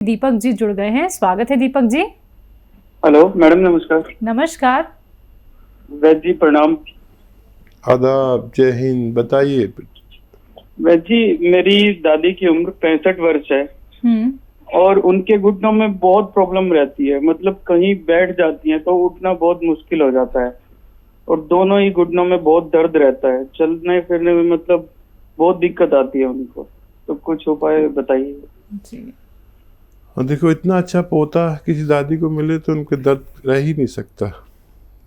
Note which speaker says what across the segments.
Speaker 1: दीपक जी जुड़ गए हैं। स्वागत है दीपक जी।
Speaker 2: हेलो मैडम, नमस्कार।
Speaker 1: नमस्कार।
Speaker 2: वैद जी प्रणाम।
Speaker 3: आदाब, जय हिंद। बताइए।
Speaker 2: वैद जी, मेरी दादी की उम्र 65 वर्ष है और उनके घुटनों में बहुत प्रॉब्लम रहती है। मतलब कहीं बैठ जाती हैं तो उठना बहुत मुश्किल हो जाता है और दोनों ही घुटनों में बहुत दर्द रहता है। चलने फिरने में मतलब बहुत दिक्कत आती है उनको। तो कुछ उपाय बताइए
Speaker 1: जी।
Speaker 3: और देखो, इतना अच्छा पोता किसी दादी को मिले तो उनके दर्द रह ही नहीं सकता।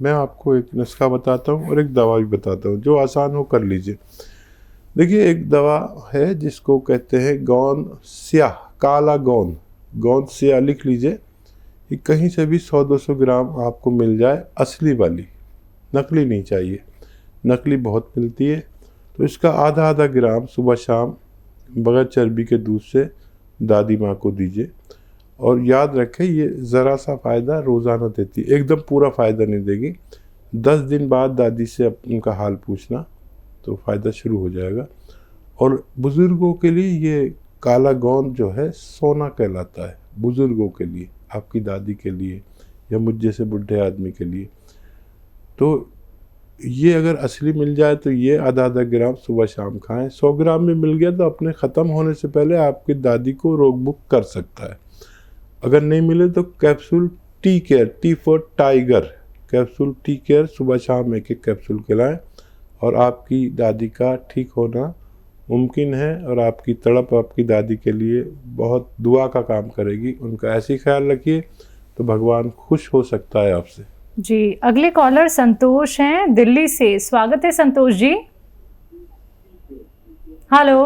Speaker 3: मैं आपको एक नुस्खा बताता हूँ और एक दवा भी बताता हूँ जो आसान हो, कर लीजिए। देखिए, एक दवा है जिसको कहते हैं गौन स्याह, काला गौन, गौन स्याह लिख लीजिए। कि कहीं से भी 100-200 ग्राम आपको मिल जाए, असली वाली, नकली नहीं चाहिए। नकली बहुत मिलती है। तो इसका आधा आधा ग्राम सुबह शाम बगैर चर्बी के दूध से दादी माँ को दीजिए। और याद रखें, ये ज़रा सा फ़ायदा रोज़ाना देती है, एकदम पूरा फ़ायदा नहीं देगी। 10 दिन बाद दादी से उनका हाल पूछना तो फ़ायदा शुरू हो जाएगा। और बुज़ुर्गों के लिए ये काला गोंद जो है सोना कहलाता है। बुज़ुर्गों के लिए, आपकी दादी के लिए या मुझ जैसे बुढ़े आदमी के लिए। तो ये अगर असली मिल जाए तो ये आधा आधा ग्राम सुबह शाम खाएं। 100 ग्राम में मिल गया तो अपने ख़त्म होने से पहले आपकी दादी को रोग मुक्त कर सकता है। अगर नहीं मिले तो capsule tea care, T for tiger, capsule tea care सुबह शाम एक एक कैप्सूल खिलाएं और आपकी दादी का ठीक होना मुमकिन है। और आपकी तड़प आपकी दादी के लिए बहुत दुआ का काम करेगी। उनका ऐसे ही ख्याल रखिए तो भगवान खुश हो सकता है आपसे।
Speaker 1: जी, अगले कॉलर संतोष हैं दिल्ली से। स्वागत है Santosh ji. Hello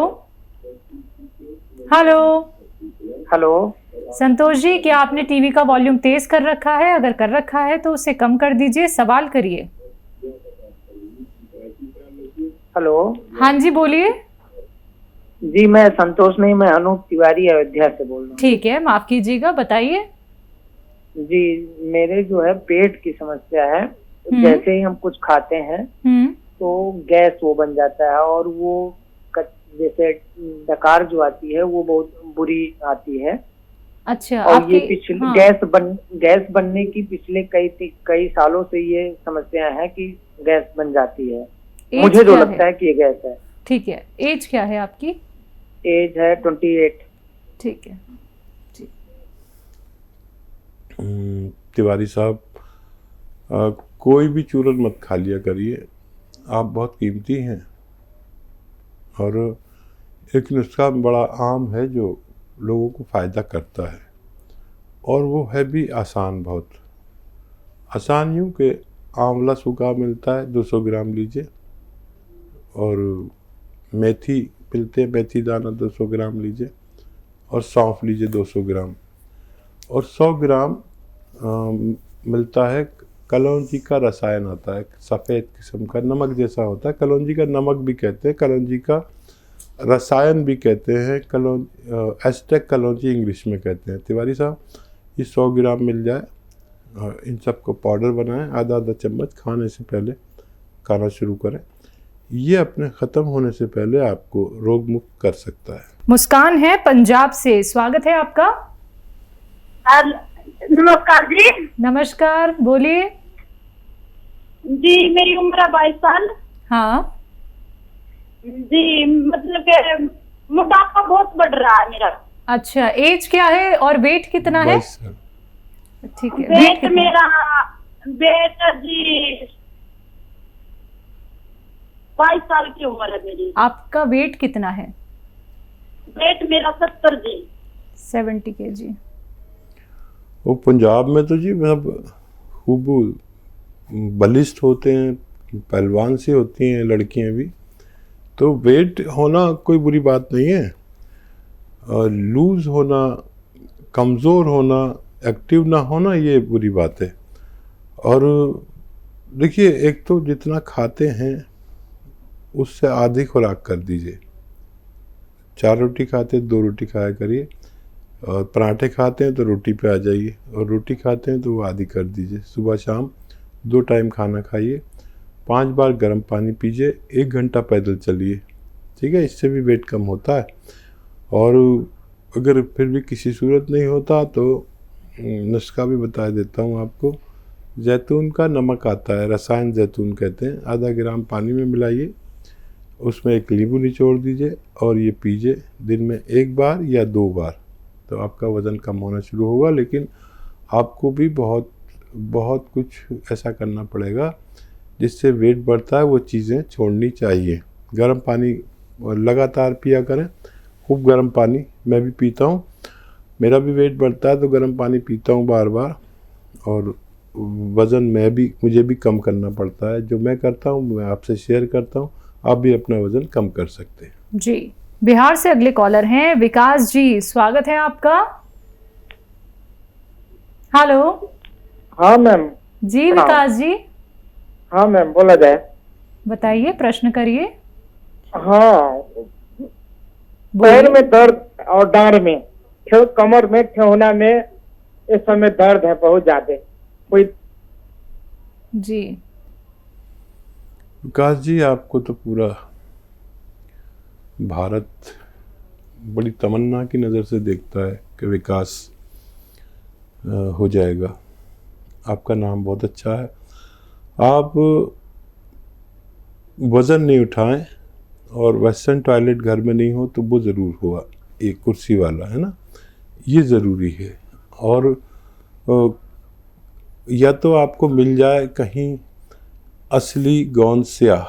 Speaker 1: hello
Speaker 4: hello.
Speaker 1: Santosh ji, क्या आपने टीवी का वॉल्यूम तेज कर रखा है? अगर कर रखा है तो उसे कम कर दीजिए। सवाल करिए।
Speaker 4: हेलो।
Speaker 1: हाँ जी, बोलिए।
Speaker 4: जी, मैं संतोष नहीं, मैं अनूप तिवारी अयोध्या से बोल रहा हूँ।
Speaker 1: ठीक है, माफ कीजिएगा, बताइए।
Speaker 4: जी, मेरे जो है पेट की समस्या है। जैसे ही हम कुछ खाते हैं तो गैस वो बन जाता है और वो जैसे डकार जो आती है वो बहुत बुरी आती है।
Speaker 1: अच्छा,
Speaker 4: और ये पिछले गैस बनने की पिछले कई सालों से ये समस्या है कि गैस बन जाती है। मुझे जो लगता है कि ये गैस है।
Speaker 1: ठीक है, एज क्या है आपकी?
Speaker 4: एज है 28।
Speaker 1: ठीक है।
Speaker 3: तिवारी साहब, कोई भी चूरन मत खा लिया करिए, आप बहुत कीमती हैं। और एक नुस्खा बड़ा आम है जो लोगों को फ़ायदा करता है और वो है भी आसान, बहुत आसान। यूँ कि आंवला सूखा मिलता है, 200 ग्राम लीजिए। और मेथी मिलते हैं, मेथी दाना 200 ग्राम लीजिए। और सौंफ लीजिए 200 ग्राम। और 100 ग्राम मिलता है कलौंजी का रसायन, आता है सफ़ेद किस्म का, नमक जैसा होता है। कलौंजी का नमक भी कहते हैं, कलौंजी का रसायन भी कहते हैं। एस्टेक कलौंजी इंग्लिश में कहते हैं। तिवारी साहब, ये 100 ग्राम मिल जाए, इन सब को पाउडर बनाएं, आधा आधा चम्मच खाने से पहले खाना शुरू करें। ये अपने ख़त्म होने से पहले आपको रोग मुक्त कर सकता है।
Speaker 1: मुस्कान है पंजाब से। स्वागत है आपका।
Speaker 5: नमस्कार जी।
Speaker 1: नमस्कार, बोलिए।
Speaker 5: जी, मेरी उम्र है 22 साल।
Speaker 1: हाँ
Speaker 5: जी, मतलब कि मोटापा बहुत बढ़ रहा है मेरा।
Speaker 1: अच्छा, एज क्या है और वेट कितना है? ठीक है,
Speaker 5: वेट मेरा जी 22 साल की उम्र है मेरी।
Speaker 1: आपका वेट कितना है?
Speaker 5: वेट मेरा 70 जी।
Speaker 1: 70 kg।
Speaker 3: वो पंजाब में तो जी मतलब खूब बलिष्ठ होते हैं, पहलवान सी होती हैं लड़कियां भी। तो वेट होना कोई बुरी बात नहीं है। लूज़ होना, कमज़ोर होना, एक्टिव ना होना, ये बुरी बात है। और देखिए, एक तो जितना खाते हैं उससे आधी खुराक कर दीजिए। 4 रोटी खाते 2 रोटी खाया करिए। और पराठे खाते हैं तो रोटी पे आ जाइए, और रोटी खाते हैं तो वो आधी कर दीजिए। सुबह शाम 2 टाइम खाना खाइए। 5 बार गर्म पानी पीजिए। 1 घंटा पैदल चलिए। ठीक है, इससे भी वेट कम होता है। और अगर फिर भी किसी सूरत नहीं होता तो नुस्खा भी बता देता हूँ आपको। जैतून का नमक आता है, रसायन जैतून कहते हैं, आधा ग्राम पानी में मिलाइए, उसमें एक नींबू निचोड़ दीजिए और ये पीजिए दिन में 1 बार या 2 बार, तो आपका वज़न कम होना शुरू होगा। लेकिन आपको भी बहुत बहुत कुछ ऐसा करना पड़ेगा जिससे वेट बढ़ता है, वो चीज़ें छोड़नी चाहिए। गर्म पानी लगातार पिया करें, खूब गर्म पानी। मैं भी पीता हूँ, मेरा भी वेट बढ़ता है तो गर्म पानी पीता हूँ बार बार। और वज़न मुझे भी कम करना पड़ता है। जो मैं करता हूँ मैं आपसे शेयर करता हूँ, आप भी अपना वज़न कम कर सकते हैं।
Speaker 1: जी, बिहार से अगले कॉलर हैं विकास जी, स्वागत है आपका। हेलो।
Speaker 4: हाँ मैम।
Speaker 1: जी विकास जी,
Speaker 4: हाँ मैम, बोला जाए।
Speaker 1: बताइए, प्रश्न करिए।
Speaker 4: हाँ,
Speaker 1: बोलिए।
Speaker 4: पैर में दर्द और डांड में, कमर में, ठेहुना में इस समय दर्द है बहुत ज्यादा। कोई
Speaker 1: जी
Speaker 3: विकास जी, आपको तो पूरा भारत बड़ी तमन्ना की नज़र से देखता है कि विकास हो जाएगा। आपका नाम बहुत अच्छा है। आप वज़न नहीं उठाएं और वेस्टर्न टॉयलेट घर में नहीं हो तो वो ज़रूर होगा, एक कुर्सी वाला, है ना, ये ज़रूरी है। और या तो आपको मिल जाए कहीं असली गोंद स्याह,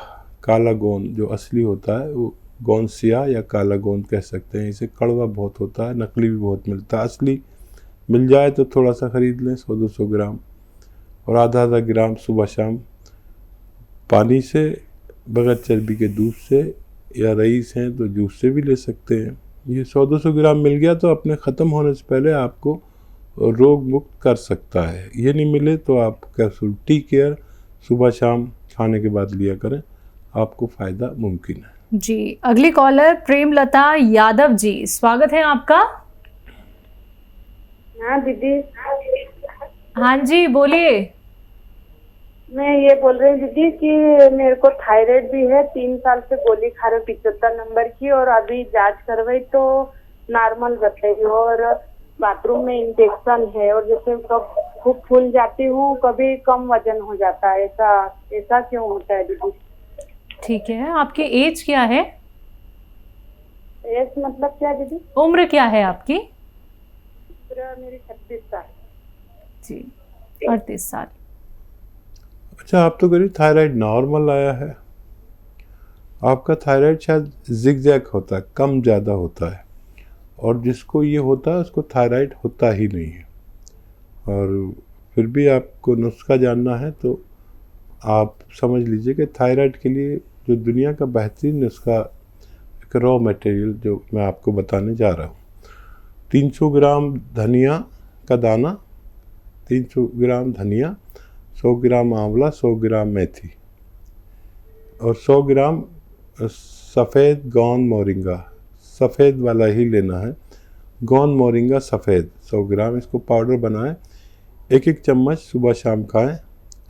Speaker 3: काला गोंद जो असली होता है वो गोंद स्याह या काला गोंद कह सकते हैं। इसे कड़वा बहुत होता है, नकली भी बहुत मिलता है। असली मिल जाए तो थोड़ा सा ख़रीद लें, 100-200 ग्राम, और आधा ग्राम सुबह शाम पानी से, बगैर चर्बी के दूध से, या रईस हैं तो जूस से भी ले सकते हैं। ये 100-200 ग्राम मिल गया तो अपने ख़त्म होने से पहले आपको रोग मुक्त कर सकता है। ये नहीं मिले तो आप कैप्सूल टी केयर सुबह शाम खाने के बाद लिया करें, आपको फ़ायदा मुमकिन है।
Speaker 1: जी, अगली कॉलर प्रेमलता यादव जी, स्वागत है आपका।
Speaker 5: हाँ दीदी,
Speaker 1: हाँ जी, बोलिए।
Speaker 5: मैं ये बोल रही हूँ दीदी कि मेरे को थायराइड भी है, 3 साल से गोली खा रही हूँ 75 नंबर की, और अभी जांच करवाई तो नॉर्मल बताई, और बाथरूम में इंफेक्शन है, और जैसे कब खूब फूल जाती हूँ, कभी कम वजन हो जाता है। ऐसा क्यों होता है दीदी?
Speaker 1: ठीक है, आपकी एज क्या है?
Speaker 5: एज मतलब क्या दीदी?
Speaker 1: उम्र क्या है आपकी?
Speaker 5: मेरी 36 साल।
Speaker 1: जी, 38 साल।
Speaker 3: अच्छा, आप तो करीब थायराइड नॉर्मल आया है। आपका थायराइड शायद जिगजैग होता है, कम ज़्यादा होता है, और जिसको ये होता है उसको थायराइड होता ही नहीं है। और फिर भी आपको नुस्खा जानना है तो आप समझ लीजिए कि थायराइड के लिए जो दुनिया का बेहतरीन नुस्खा, एक रॉ मटेरियल जो मैं आपको बताने जा रहा हूँ। 300 ग्राम धनिया का दाना, 300 ग्राम धनिया, 100 ग्राम आंवला, 100 ग्राम मेथी, और 100 ग्राम सफ़ेद गोंद मोरिंगा, सफ़ेद वाला ही लेना है, गोंद मोरिंगा सफ़ेद 100 ग्राम। इसको पाउडर बनाएं, 1-1 चम्मच सुबह शाम खाएं।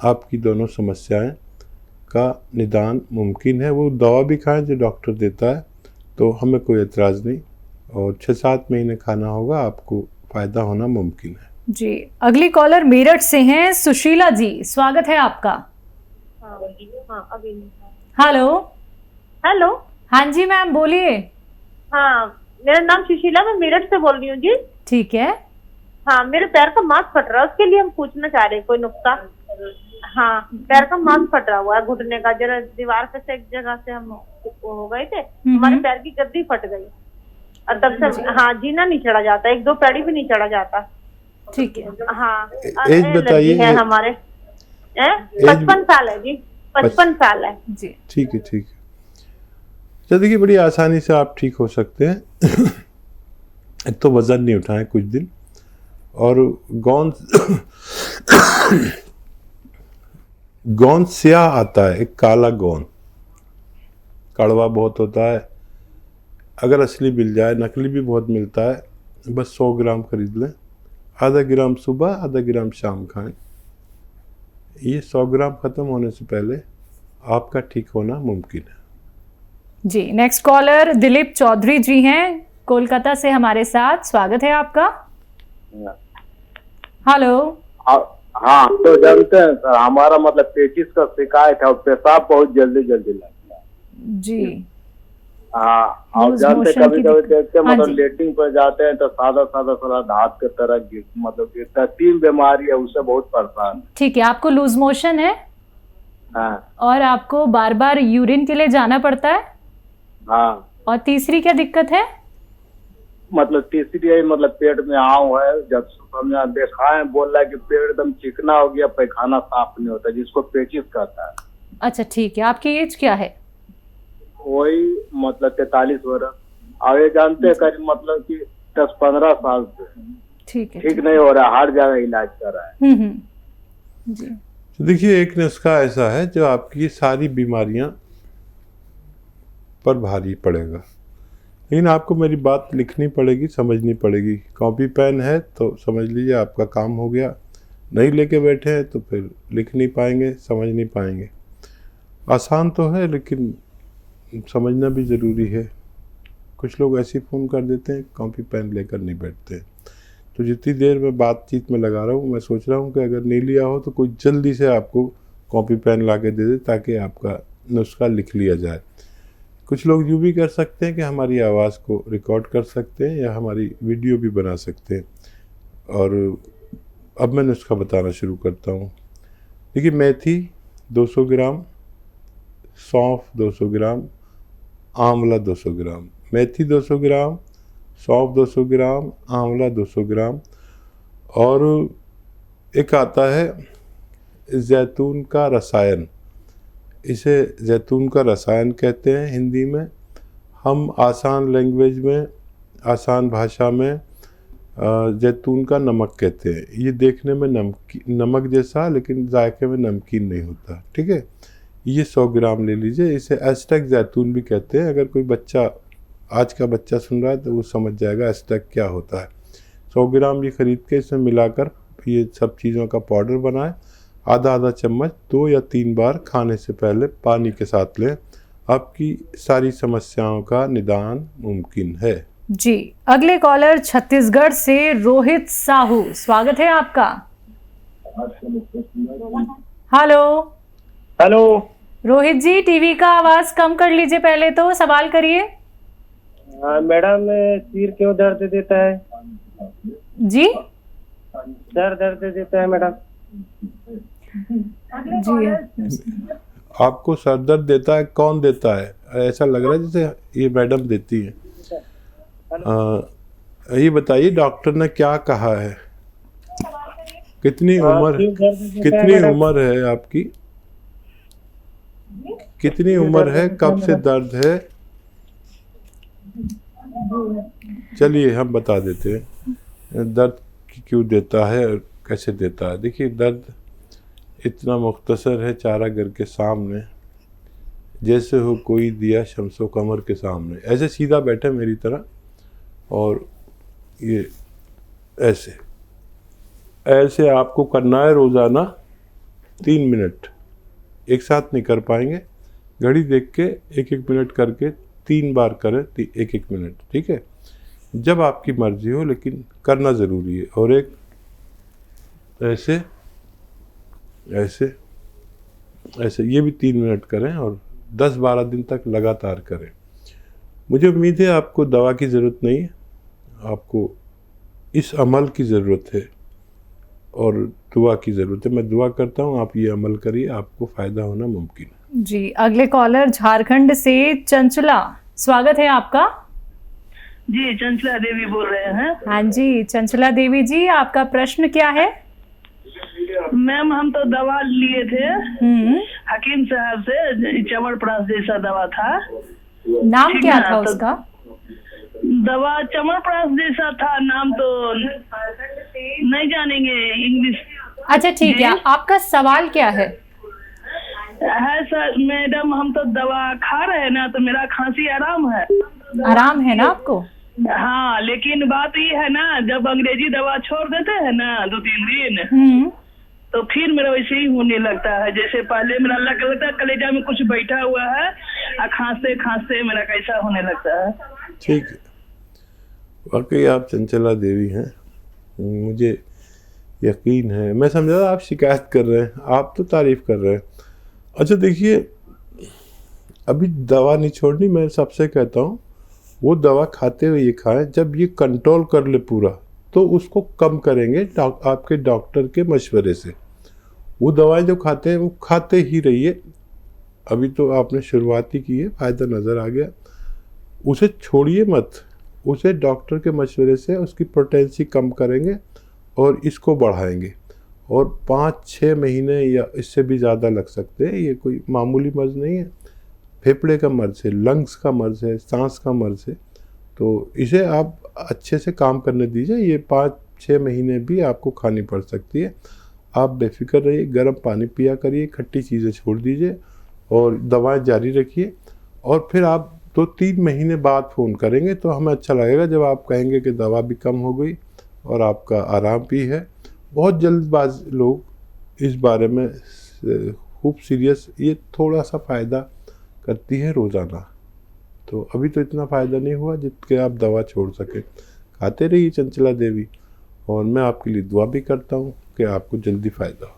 Speaker 3: आपकी दोनों समस्याएं का निदान मुमकिन है। वो दवा भी खाएं जो डॉक्टर देता है, तो हमें कोई एतराज़ नहीं, और 6-7 महीने खाना होगा, आपको फ़ायदा होना मुमकिन है।
Speaker 1: जी, अगली कॉलर मेरठ से हैं सुशीला जी, स्वागत है आपका। हेलो।
Speaker 5: हेलो।
Speaker 1: हाँ जी मैम, बोलिए।
Speaker 5: हाँ, मेरा नाम सुशीला, मैं मेरठ से बोल रही हूँ जी।
Speaker 1: ठीक है।
Speaker 5: हाँ, मेरे पैर का मांस फट रहा है, उसके लिए हम पूछना चाह रहे हैं कोई नुक्ता। हाँ, पैर का मांस फट रहा हुआ है, घुटने का, जरा दीवार पे से एक जगह से हम हो गए थे, हमारे पैर की गद्दी फट गई, और तब से हाँ जीना नहीं चढ़ा जाता, 1-2 पैड़ी भी नहीं चढ़ा जाता।
Speaker 1: ठीक है।
Speaker 5: हाँ,
Speaker 3: एज बताइए
Speaker 5: है हमारे 55 साल है जी, 55 साल है
Speaker 1: जी।
Speaker 3: ठीक है, ठीक है। तो देखिए, बड़ी आसानी से आप ठीक हो सकते हैं। एक तो वज़न नहीं उठाएं कुछ दिन, और गोंद गोंद स्याह आता है, एक काला गोंद, कड़वा बहुत होता है। अगर असली मिल जाए, नकली भी बहुत मिलता है, बस 100 ग्राम खरीद लें, आधा ग्राम सुबह, आधा ग्राम शाम खाएं। ये 100 ग्राम ख़त्म होने से पहले आपका ठीक होना मुमकिन है।
Speaker 1: जी, नेक्स्ट कॉलर दिलीप चौधरी जी हैं, कोलकाता से हमारे साथ, स्वागत है आपका। हेलो।
Speaker 6: हाँ, तो जानते हैं सर, हमारा मतलब पेचिस का शिकायत है और पेशाब बहुत जल्दी जल्दी लगता है
Speaker 1: जी।
Speaker 6: हाँ, और
Speaker 1: लूज
Speaker 6: जानते
Speaker 1: मोशन
Speaker 6: कभी
Speaker 1: की
Speaker 6: कभी
Speaker 1: दिक्कत।
Speaker 6: देखते हैं
Speaker 1: हाँ
Speaker 6: मतलब
Speaker 1: जी।
Speaker 6: लेटरिन पर जाते हैं तो सादा सादा सादा धात के तरह मतलब गिरता है। 3 बीमारी है, उससे बहुत परेशान है।
Speaker 1: ठीक है, आपको लूज मोशन है
Speaker 6: हाँ
Speaker 1: और आपको बार बार यूरिन के लिए जाना पड़ता है,
Speaker 6: हाँ,
Speaker 1: और तीसरी क्या दिक्कत है?
Speaker 6: मतलब तीसरी है मतलब पेट में आव है। जब हमने देखा है, बोल रहा है कि पेट एकदम चिकना हो गया, पैखाना साफ नहीं होता, जिसको पेचिस कहता है।
Speaker 1: अच्छा ठीक है, आपकी एज क्या है?
Speaker 6: वही मतलब 43 वर्ष। और ये जानते हैं करीब मतलब कि 10-15 साल से
Speaker 1: ठीक है।
Speaker 6: ठीक नहीं हो रहा, हर जगह इलाज कर रहा है।
Speaker 1: जी।
Speaker 3: तो देखिए, एक नुस्खा ऐसा है जो आपकी सारी बीमारियां पर भारी पड़ेगा, लेकिन आपको मेरी बात लिखनी पड़ेगी, समझनी पड़ेगी। कॉपी पेन है तो समझ लीजिए आपका काम हो गया, नहीं लेके बैठे हैं तो फिर लिख नहीं पाएंगे, समझ नहीं पाएंगे। आसान तो है लेकिन समझना भी ज़रूरी है। कुछ लोग ऐसे फ़ोन कर देते हैं, कॉपी पेन लेकर नहीं बैठते हैं। तो जितनी देर मैं बातचीत में लगा रहा हूँ, मैं सोच रहा हूँ कि अगर नहीं लिया हो तो कोई जल्दी से आपको कॉपी पेन ला के दे दे, ताकि आपका नुस्खा लिख लिया जाए। कुछ लोग यूँ भी कर सकते हैं कि हमारी आवाज़ को रिकॉर्ड कर सकते हैं या हमारी वीडियो भी बना सकते हैं। और अब मैं नुस्खा बताना शुरू करता हूँ। देखिए, मेथी 200 ग्राम, सौंफ 200 ग्राम, आंवला 200 ग्राम। मेथी 200 ग्राम, सौंफ 200 ग्राम, आंवला 200 ग्राम। और एक आता है जैतून का रसायन, इसे जैतून का रसायन कहते हैं हिंदी में। हम आसान लैंग्वेज में, आसान भाषा में जैतून का नमक कहते हैं। ये देखने में नमक जैसा, लेकिन जायके में नमकीन नहीं होता, ठीक है। ये 100 ग्राम ले लीजिए। इसे एस्टेक जैतून भी कहते हैं। अगर कोई बच्चा, आज का बच्चा सुन रहा है तो वो समझ जाएगा एस्टेक क्या होता है। 100 ग्राम ये खरीद के इसमें मिलाकर ये सब चीज़ों का पाउडर बनाएं। आधा चम्मच 2 या 3 बार खाने से पहले पानी के साथ लें। आपकी सारी समस्याओं का निदान मुमकिन है।
Speaker 1: जी, अगले कॉलर छत्तीसगढ़ से रोहित साहू, स्वागत है आपका। हेलो।
Speaker 7: हेलो।
Speaker 1: रोहित जी, टीवी का आवाज कम कर लीजिए पहले, तो सवाल करिए।
Speaker 7: मैडम, सिर क्यों दर्द देता है?
Speaker 1: जी,
Speaker 7: सर दर्द देता है मैडम।
Speaker 1: जी।
Speaker 3: आपको सर दर्द देता है? कौन देता है? ऐसा लग रहा है जैसे ये मैडम देती है। ये बताइए, डॉक्टर ने क्या कहा है? कितनी उम्र है आपकी? कितनी उम्र है? कब से दर्द है? चलिए हम बता देते हैं दर्द क्यों देता है और कैसे देता है। देखिए, दर्द इतना मुख्तसर है, चारा घर के सामने जैसे हो कोई दिया शम्सो कमर के सामने। ऐसे सीधा बैठे मेरी तरह, और ये ऐसे ऐसे आपको करना है रोज़ाना 3 मिनट। एक साथ नहीं कर पाएंगे, घड़ी देख के 1-1 मिनट करके 3 बार करें, 1-1 मिनट, ठीक है। जब आपकी मर्जी हो, लेकिन करना ज़रूरी है। और एक ऐसे ऐसे ऐसे, ये भी 3 मिनट करें और 10-12 दिन तक लगातार करें। मुझे उम्मीद है आपको दवा की ज़रूरत नहीं है, आपको इस अमल की ज़रूरत है और दुआ की ज़रूरत है। मैं दुआ करता हूँ आप ये अमल करिए, आपको फ़ायदा होना मुमकिन है।
Speaker 1: जी, अगले कॉलर झारखंड से चंचला, स्वागत है आपका।
Speaker 8: जी, चंचला देवी बोल रहे हैं।
Speaker 1: हाँ जी, चंचला देवी जी, आपका प्रश्न क्या है?
Speaker 8: मैम, हम तो दवा लिए थे हकीम साहब से, चवनप्राश जैसा दवा था।
Speaker 1: नाम क्या था उसका?
Speaker 8: दवा चवनप्राश जैसा था, नाम तो नहीं जानेंगे इंग्लिश।
Speaker 1: अच्छा ठीक है, आपका सवाल क्या है?
Speaker 8: सर मैडम, हम तो दवा खा रहे हैं ना, तो मेरा खांसी आराम है।
Speaker 1: आराम है ना आपको?
Speaker 8: हाँ, लेकिन बात ये है ना, जब अंग्रेजी दवा छोड़ देते हैं ना 2-3 दिन, तो फिर मेरा वैसे ही होने लगता है। जैसे पहले मेरा लगता है कलेजा में कुछ बैठा हुआ है, और खांसते खांसते मेरा कैसा होने लगता है।
Speaker 3: ठीक है, वाकई आप चंचला देवी हैं, मुझे यकीन है। मैं समझा था आप शिकायत कर रहे हैं, आप तो तारीफ कर रहे हैं। अच्छा देखिए, अभी दवा नहीं छोड़नी, मैं सबसे कहता हूँ वो दवा खाते हुए ये खाएं। जब ये कंट्रोल कर ले पूरा तो उसको कम करेंगे आपके डॉक्टर के मशवरे से। वो दवाएं जो खाते हैं वो खाते ही रहिए। अभी तो आपने शुरुआत ही की है, फ़ायदा नज़र आ गया, उसे छोड़िए मत। उसे डॉक्टर के मशवरे से उसकी पोटेंसी कम करेंगे और इसको बढ़ाएंगे। और 5-6 महीने या इससे भी ज़्यादा लग सकते हैं। ये कोई मामूली मर्ज़ नहीं है, फेफड़े का मर्ज़ है, लंग्स का मर्ज़ है, सांस का मर्ज़ है। तो इसे आप अच्छे से काम करने दीजिए। ये 5-6 महीने भी आपको खानी पड़ सकती है। आप बेफिक्र रहिए, गर्म पानी पिया करिए, खट्टी चीज़ें छोड़ दीजिए और दवाएं जारी रखिए। और फिर आप 2-3 महीने बाद फ़ोन करेंगे तो हमें अच्छा लगेगा, जब आप कहेंगे कि दवा भी कम हो गई और आपका आराम भी है। बहुत जल्दबाज लोग इस बारे में खूब सीरियस, ये थोड़ा सा फ़ायदा करती है रोज़ाना। तो अभी तो इतना फ़ायदा नहीं हुआ जितने आप दवा छोड़ सकें। खाते रहिए चंचला देवी, और मैं आपके लिए दुआ भी करता हूँ कि आपको जल्दी फ़ायदा हो।